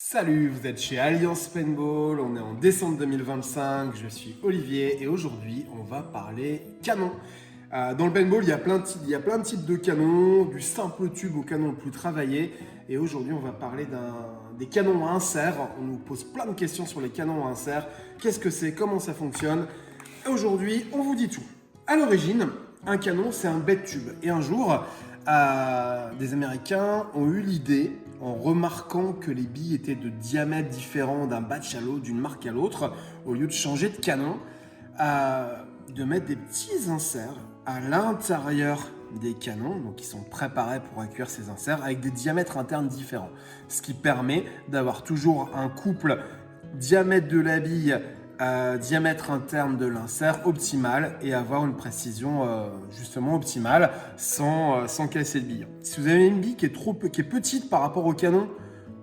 Salut, vous êtes chez Alliance Paintball, on est en décembre 2025, je suis Olivier et aujourd'hui on va parler canon. Dans le paintball, il y a plein de types de canons, du simple tube au canon le plus travaillé. Et aujourd'hui, on va parler des canons à insert. On nous pose plein de questions sur les canons à insert. Qu'est-ce que c'est? Comment ça fonctionne? Et aujourd'hui, on vous dit tout. À l'origine, un canon, c'est un bête tube. Et un jour, des Américains ont eu l'idée, en remarquant que les billes étaient de diamètres différents d'un batch à l'autre, d'une marque à l'autre, au lieu de changer de canon, de mettre des petits inserts à l'intérieur des canons, donc ils sont préparés pour accueillir ces inserts avec des diamètres internes différents, ce qui permet d'avoir toujours un couple diamètre de la bille, diamètre interne de l'insert optimal et avoir une précision justement optimale sans casser de bille. Si vous avez une bille qui est petite par rapport au canon,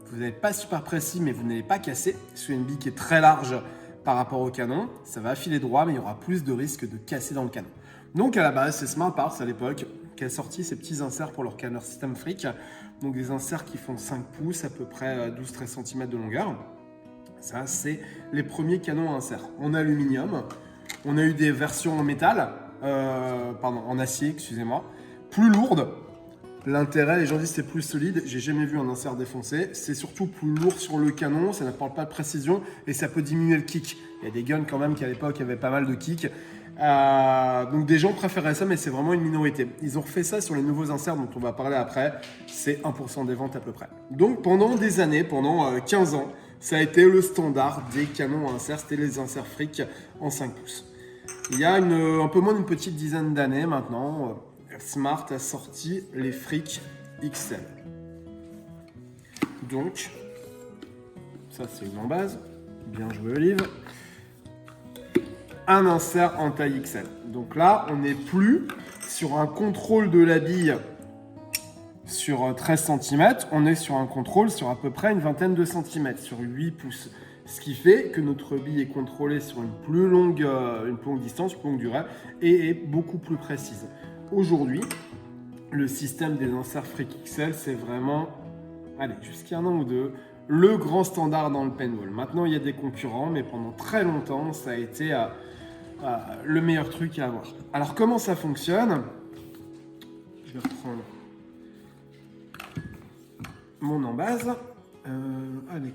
vous n'êtes pas super précis mais vous n'allez pas casser. Si vous avez une bille qui est très large par rapport au canon, ça va filer droit mais il y aura plus de risque de casser dans le canon. Donc à la base, c'est Smart Parts à l'époque qui a sorti ces petits inserts pour leur canard System Freak. Donc des inserts qui font 5 pouces, à peu près 12-13 cm de longueur. Ça, c'est les premiers canons à insert en aluminium. On a eu des versions en métal, en acier, excusez-moi, plus lourdes. L'intérêt, les gens disent c'est plus solide. J'ai jamais vu un insert défoncé. C'est surtout plus lourd sur le canon, ça n'apporte pas de précision et ça peut diminuer le kick. Il y a des guns quand même qui à l'époque avaient pas mal de kick. Donc des gens préféraient ça, mais c'est vraiment une minorité. Ils ont refait ça sur les nouveaux inserts dont on va parler après. C'est 1% des ventes à peu près. Donc pendant des années, pendant 15 ans, ça a été le standard des canons à insert. C'était les inserts Freak en 5 pouces. Il y a un peu moins d'une petite dizaine d'années maintenant, Smart a sorti les Freak XL. Donc, ça c'est une en base. Bien joué Olive. Un insert en taille XL. Donc là, on n'est plus sur un contrôle de la bille sur 13 cm, on est sur un contrôle sur à peu près une vingtaine de centimètres, sur 8 pouces. Ce qui fait que notre bille est contrôlée sur une plus longue distance, une plus longue durée, et est beaucoup plus précise. Aujourd'hui, le système des inserts Freak XL, c'est vraiment, jusqu'à un an ou deux, le grand standard dans le paintball. Maintenant, il y a des concurrents, mais pendant très longtemps, ça a été le meilleur truc à avoir. Alors, comment ça fonctionne? Je vais reprendre mon en base.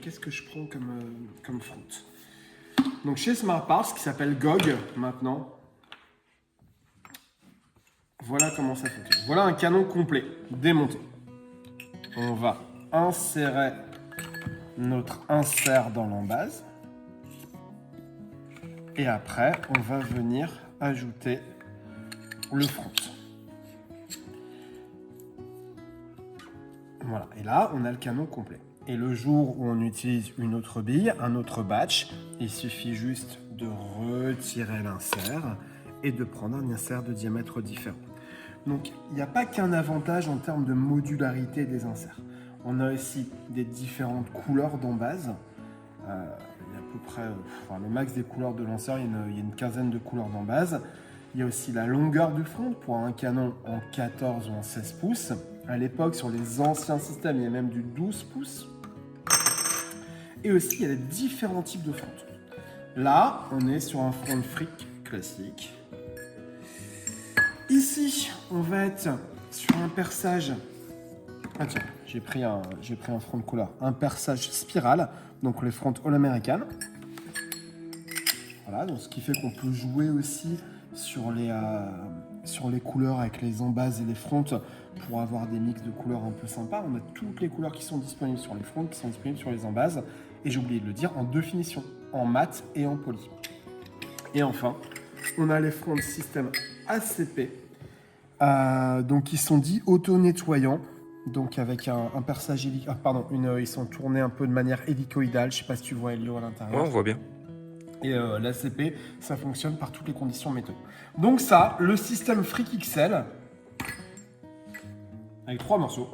Qu'est-ce que je prends comme front? Donc, chez Smart Parts, qui s'appelle GOG maintenant, voilà comment ça fonctionne. Voilà un canon complet, démonté. On va insérer notre insert dans l'embase. Et après, on va venir ajouter le front. Voilà, et là, on a le canon complet. Et le jour où on utilise une autre bille, un autre batch, il suffit juste de retirer l'insert et de prendre un insert de diamètre différent. Donc, il n'y a pas qu'un avantage en termes de modularité des inserts. On a aussi des différentes couleurs d'embase. Il y a à peu près le max des couleurs de lanceur, il y a une quinzaine de couleurs d'embase. Il y a aussi la longueur du front pour un canon en 14 ou en 16 pouces. À l'époque, sur les anciens systèmes, il y a même du 12 pouces. Et aussi, il y a différents types de front. Là, on est sur un front Freak classique. Ici, on va être sur un perçage. Tiens, j'ai pris un front de couleur. Un perçage spirale, donc les fronts All American. Voilà, donc ce qui fait qu'on peut jouer aussi sur les couleurs avec les embases et les fronts pour avoir des mix de couleurs un peu sympas. On a toutes les couleurs qui sont disponibles sur les fronts, qui sont disponibles sur les embases. Et j'ai oublié de le dire, en deux finitions, en mat et en poly. Et enfin, on a les fronts de système ACP, donc qui sont dits auto-nettoyants. Donc avec un perçage ils sont tournés un peu de manière hélicoïdale. Je ne sais pas si tu vois Elio à l'intérieur. Ouais, on voit bien. Et l'ACP, ça fonctionne par toutes les conditions météo. Donc ça, le système Freak XL, avec 3 morceaux,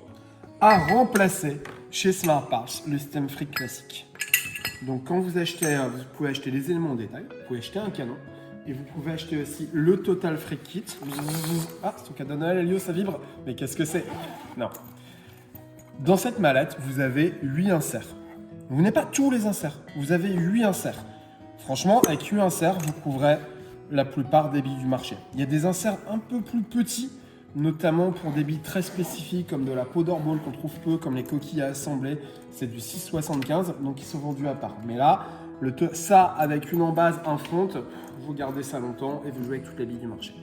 a remplacé chez Smart Parts le système Freak classique. Donc quand vous pouvez acheter les éléments en détail, vous pouvez acheter un canon, et vous pouvez acheter aussi le Total Freak Kit. Ah, c'est ton cadeau de Noël, Elio, ça vibre. Mais qu'est-ce que c'est? Non. Dans cette mallette, vous avez 8 inserts. Vous n'avez pas tous les inserts. Vous avez 8 inserts. Franchement, avec 8 inserts, vous couvrez la plupart des billes du marché. Il y a des inserts un peu plus petits, notamment pour des billes très spécifiques, comme de la powder ball qu'on trouve peu, comme les coquilles à assembler. C'est du 6,75, donc ils sont vendus à part. Mais là, ça avec une en base, un front, vous gardez ça longtemps et vous jouez avec toutes les billes du marché.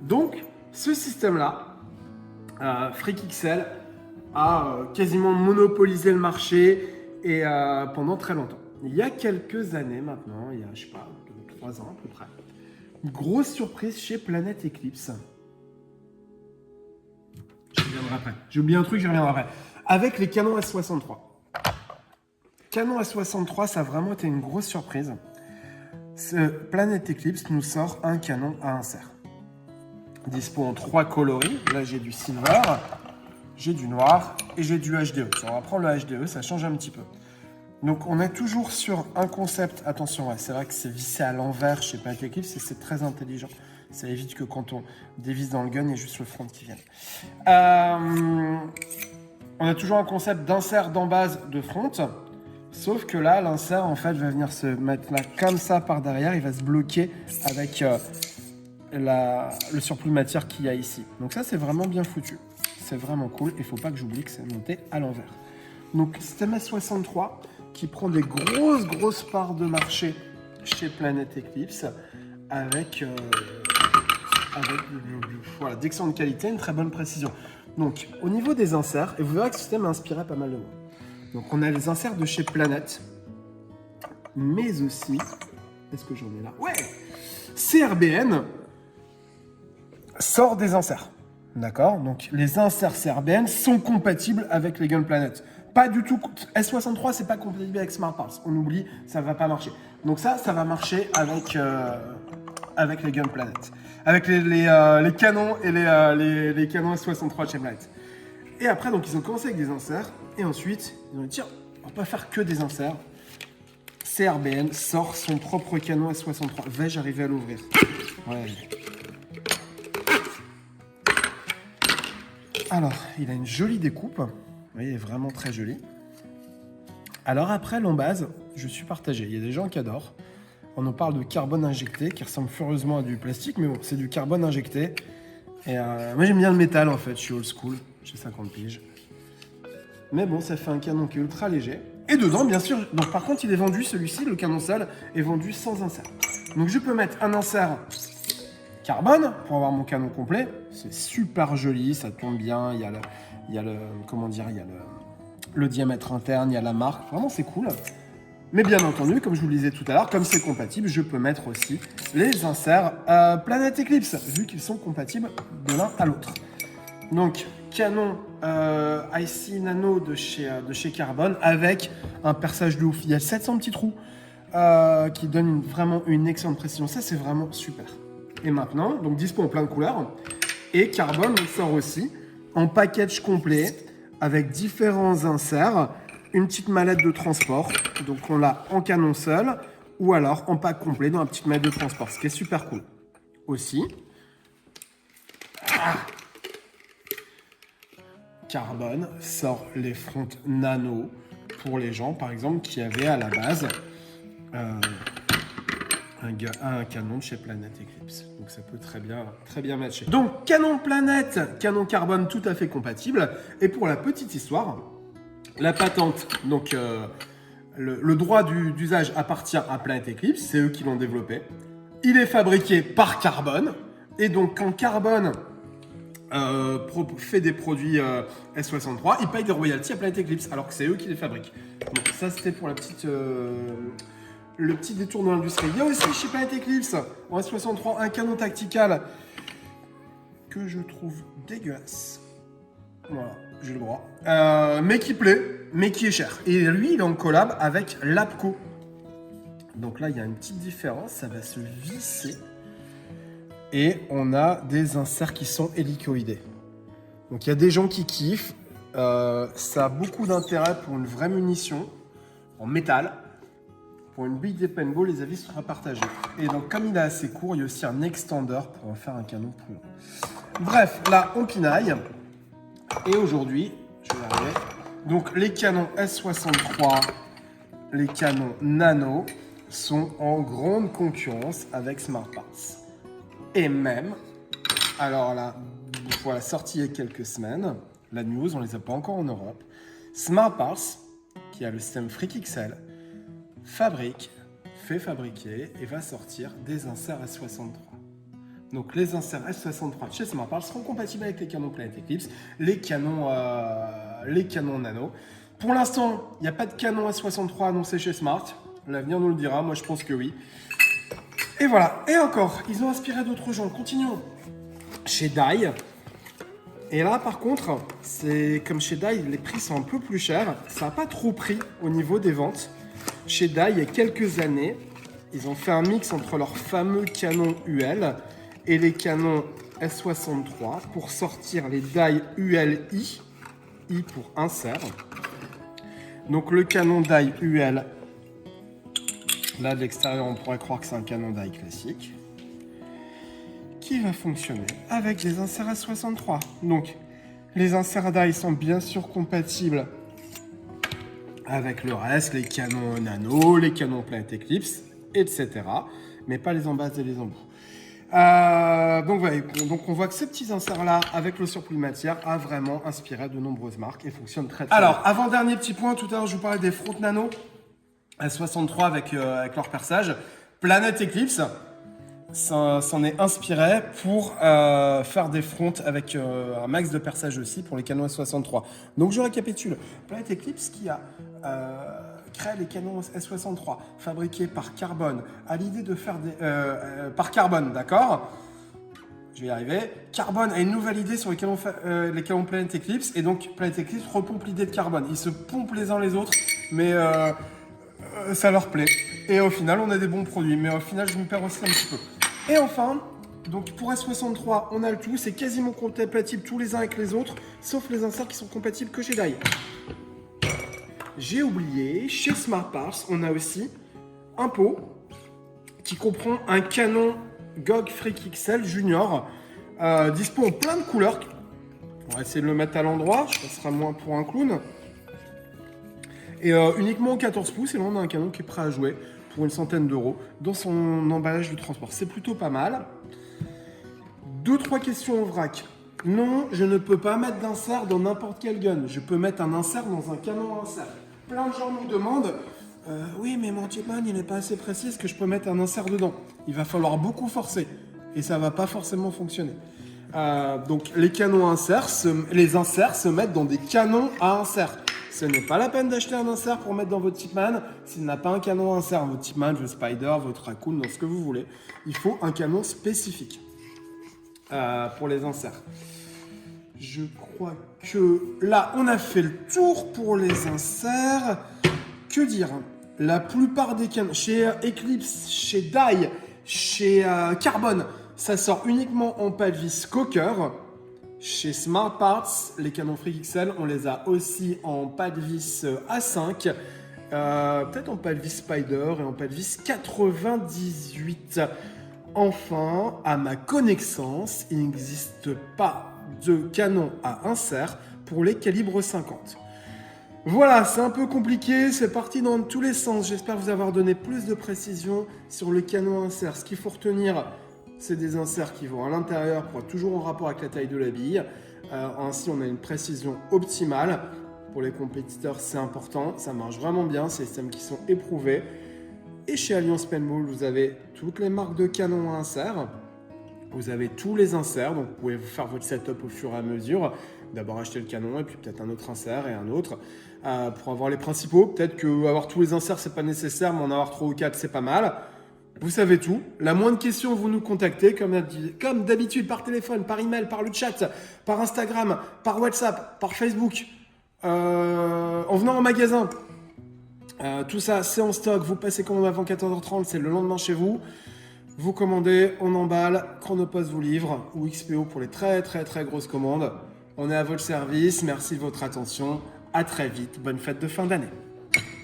Donc, ce système-là, FreakXL, a quasiment monopolisé le marché et pendant très longtemps. Il y a quelques années maintenant, il y a, je sais pas, 3 ans à peu près, une grosse surprise chez Planète Eclipse. Je reviendrai après. J'ai oublié un truc, je reviendrai après. Avec les canons S63. Canon S63, ça a vraiment été une grosse surprise. Planète Eclipse nous sort un canon à insert. Dispo en 3 coloris. Là, j'ai du silver, j'ai du noir et j'ai du HDE. On va prendre le HDE, ça change un petit peu. Donc, on est toujours sur un concept. Attention, ouais, c'est vrai que c'est vissé à l'envers chez Planète Eclipse et c'est très intelligent. Ça évite que quand on dévisse dans le gun, il y ait juste le front qui vienne. On a toujours un concept d'insert d'en-base de front. Sauf que là, l'insert, en fait, va venir se mettre là comme ça par derrière. Il va se bloquer avec le surplus de matière qu'il y a ici. Donc ça, c'est vraiment bien foutu. C'est vraiment cool. Il ne faut pas que j'oublie que c'est monté à l'envers. Donc, système S63 qui prend des grosses parts de marché chez Planète Eclipse avec voilà, d'excellente qualité, une très bonne précision. Donc, au niveau des inserts, et vous verrez que ce système a inspiré pas mal de monde. Donc, on a les inserts de chez Planète, mais aussi, est-ce que j'en ai là? Ouais, CRBN sort des inserts. D'accord? Donc, les inserts CRBN sont compatibles avec les Gun Planet. Pas du tout. S63, c'est pas compatible avec Smart Parts. On oublie, ça va pas marcher. Donc, ça va marcher avec les Gun Planet. Avec les canons et les canons S63 chez Planète. Et après, donc, ils ont commencé avec des inserts. Et ensuite, ils ont dit, tiens, on va pas faire que des inserts. CRBN sort son propre canon S63. Vais-je arriver à l'ouvrir? Ouais. Alors, il a une jolie découpe. Vous voyez, il est vraiment très joli. Alors après, l'embase, je suis partagé. Il y a des gens qui adorent. On nous parle de carbone injecté, qui ressemble furieusement à du plastique, mais bon, c'est du carbone injecté. Et moi, j'aime bien le métal, en fait. Je suis old school. J'ai 50 piges. Mais bon, ça fait un canon qui est ultra léger. Et dedans, bien sûr, donc par contre, il est vendu, celui-ci, le canon seul, est vendu sans insert. Donc je peux mettre un insert carbone pour avoir mon canon complet. C'est super joli, ça tombe bien. Il y a le diamètre interne, il y a la marque. Vraiment, c'est cool. Mais bien entendu, comme je vous le disais tout à l'heure, comme c'est compatible, je peux mettre aussi les inserts Planète Eclipse, vu qu'ils sont compatibles de l'un à l'autre. Donc, canon IC Nano de chez Carbone avec un perçage de ouf. Il y a 700 petits trous qui donnent vraiment une excellente précision. Ça, c'est vraiment super. Et maintenant, donc dispo en plein de couleurs. Et Carbone sort aussi en package complet avec différents inserts, une petite mallette de transport. Donc, on l'a en canon seul ou alors en pack complet dans la petite mallette de transport, ce qui est super cool. Aussi, Carbone sort les fronts nano pour les gens, par exemple, qui avaient à la base un canon de chez Planète Eclipse. Donc ça peut très bien matcher. Donc canon Planète, canon carbone tout à fait compatible. Et pour la petite histoire, la patente, donc le droit d'usage appartient à Planète Eclipse, c'est eux qui l'ont développé. Il est fabriqué par Carbone. Et donc quand Carbone fait des produits S63, il paye des royalties à Planète Eclipse, alors que c'est eux qui les fabriquent. Donc ça, c'était pour le petit détour de l'industrie. Il y a aussi chez Planète Eclipse, en S63, un canon tactical que je trouve dégueulasse. Voilà, j'ai le droit. Mais qui plaît, mais qui est cher. Et lui, il est en collab avec Lapco. Donc là, il y a une petite différence, ça va se visser. Et on a des inserts qui sont hélicoïdés. Donc il y a des gens qui kiffent. Ça a beaucoup d'intérêt pour une vraie munition en métal. Pour une bille de paintball, les avis seront partagés. Et donc comme il est assez court, il y a aussi un extender pour en faire un canon plus long. Bref, là on pinaille. Et aujourd'hui, je vais y arriver. Donc les canons S63 les canons Nano sont en grande concurrence avec Smart Parts. Et même, alors là, voilà, sorti il y a quelques semaines, la news, on ne les a pas encore en Europe, Smart Parts, qui a le système FreakXL, fait fabriquer et va sortir des inserts S63. Donc les inserts S63 de chez Smart Parts seront compatibles avec les canons Planet Eclipse, les canons Nano. Pour l'instant, il n'y a pas de canon S63 annoncé chez Smart. L'avenir nous le dira, moi je pense que oui. Et voilà, et encore, ils ont inspiré d'autres gens. Continuons. Chez Dye. Et là par contre, c'est comme chez Dye, les prix sont un peu plus chers. Ça n'a pas trop pris au niveau des ventes. Chez Dye, il y a quelques années, ils ont fait un mix entre leurs fameux canons UL et les canons S63 pour sortir les Dye UL-I, I pour insert. Donc le canon Dye UL, là de l'extérieur on pourrait croire que c'est un canon Dye classique, qui va fonctionner avec des inserts S63. Donc les inserts Dye sont bien sûr compatibles avec le reste, les canons Nano, les canons Planet Eclipse, etc. Mais pas les embasses et les embouts. Donc on voit que ces petits inserts-là, avec le surplus de matière, a vraiment inspiré de nombreuses marques et fonctionne très bien. Alors, avant-dernier petit point, tout à l'heure je vous parlais des fronts Nano S63 avec leur perçage. Planet Eclipse s'en est inspiré pour faire des fronts avec un max de perçage aussi pour les canons S63. Donc je récapitule. Planet Eclipse qui a crée les canons S63 fabriqués par Carbone, a l'idée de faire des... par Carbone, d'accord? Je vais y arriver. Carbone a une nouvelle idée sur les canons Planet Eclipse, et donc Planet Eclipse repompe l'idée de Carbone. Ils se pompent les uns les autres, mais ça leur plaît. Et au final, on a des bons produits, mais au final, je me perds aussi un petit peu. Et enfin, donc pour S63, on a le tout, c'est quasiment compatible tous les uns avec les autres, sauf les inserts qui sont compatibles que chez Dye. J'ai oublié, chez Smart Parts, on a aussi un pot qui comprend un canon GOG FreakXL Junior, dispo en plein de couleurs. On va essayer de le mettre à l'endroit, ça sera moins pour un clown. Et uniquement en 14 pouces, et là on a un canon qui est prêt à jouer pour une centaine d'euros dans son emballage de transport. C'est plutôt pas mal. 2-3 questions en vrac. Non, je ne peux pas mettre d'insert dans n'importe quel gun. Je peux mettre un insert dans un canon à insert. Plein de gens nous demandent oui, mais mon tipman, il n'est pas assez précis, est-ce que je peux mettre un insert dedans? Il va falloir beaucoup forcer et ça ne va pas forcément fonctionner. Donc les canons à insert, les inserts se mettent dans des canons à insert. Ce n'est pas la peine d'acheter un insert pour mettre dans votre tipman s'il n'a pas un canon à insert. Votre tipman, votre spider, votre raccoon, dans ce que vous voulez. Il faut un canon spécifique pour les inserts. Je crois que là, on a fait le tour pour les inserts. Que dire? La plupart des canons, chez Eclipse, chez Dye, chez Carbone, ça sort uniquement en pas de vis Cocker. Chez Smart Parts, les canons FreakXL, on les a aussi en pas de vis A5, peut-être en pas de vis Spider et en pas de vis 98. Enfin, à ma connaissance, il n'existe pas de canon à insert pour les calibres 50. Voilà, c'est un peu compliqué, c'est parti dans tous les sens. J'espère vous avoir donné plus de précision sur le canon insert. Ce qu'il faut retenir, c'est des inserts qui vont à l'intérieur pour être toujours en rapport avec la taille de la bille. Ainsi, on a une précision optimale. Pour les compétiteurs, c'est important. Ça marche vraiment bien, c'est des systèmes qui sont éprouvés. Et chez Alliance Paintball, vous avez toutes les marques de canons à insert. Vous avez tous les inserts, donc vous pouvez faire votre setup au fur et à mesure. D'abord acheter le canon et puis peut-être un autre insert et un autre. Pour avoir les principaux, peut-être que avoir tous les inserts, c'est pas nécessaire, mais en avoir 3 ou 4, c'est pas mal. Vous savez tout. La moindre question, vous nous contactez, comme d'habitude, par téléphone, par email, par le chat, par Instagram, par WhatsApp, par Facebook, en venant au magasin. Tout ça, c'est en stock. Vous passez commande avant 14h30, c'est le lendemain chez vous. Vous commandez, on emballe, Chronopost vous livre, ou XPO pour les très très très grosses commandes. On est à votre service. Merci de votre attention. À très vite. Bonne fête de fin d'année.